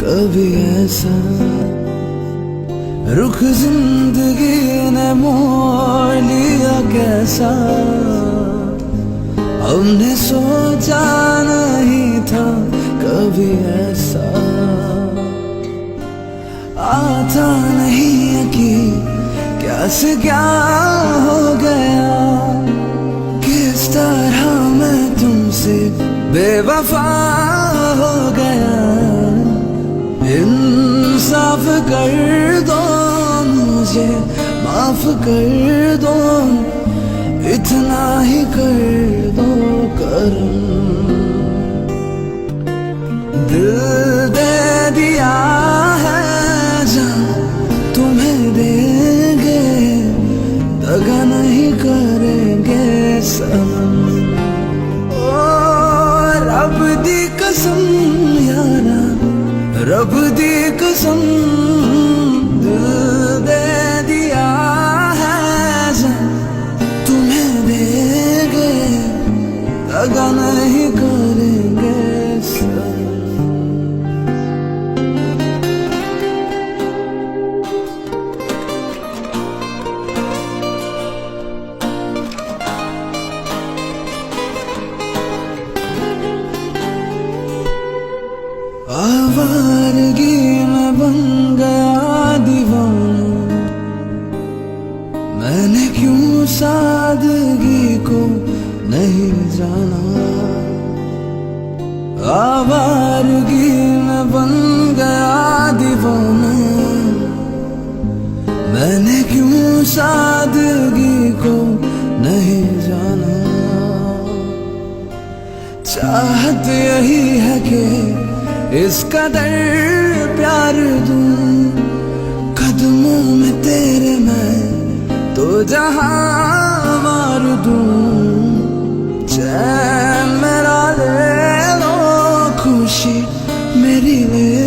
कभी ऐसा रुख जिंदगी ने मोड़ लिया कैसा, हमने सोचा नहीं था कभी ऐसा। आता नहीं है कि क्या से क्या हो गया, किस तरह मैं तुमसे बेवफा हो गया। इंसाफ कर दो मुझे, माफ कर दो, इतना ही कर दो करम। दिल दे दिया है जान तुम्हें देंगे, दगा नहीं करेंगे सनम। ओ रब दी कसम यारा, रब दी कसम, दिल दे दिया है जान तुम्हें देंगे, दगा नहीं करेंगे सनम। आवारगी में बन गया दीवाना, मैंने क्यों सादगी को नहीं जाना। आवारगी में बन गया दीवाना, मैंने क्यों सादगी को नहीं जाना। चाहत यही है कि इस कदर प्यार दूं, कदमों में तेरे मैं तो जहां मार दूं। चैन मेरा ले लो, खुशी मेरी ले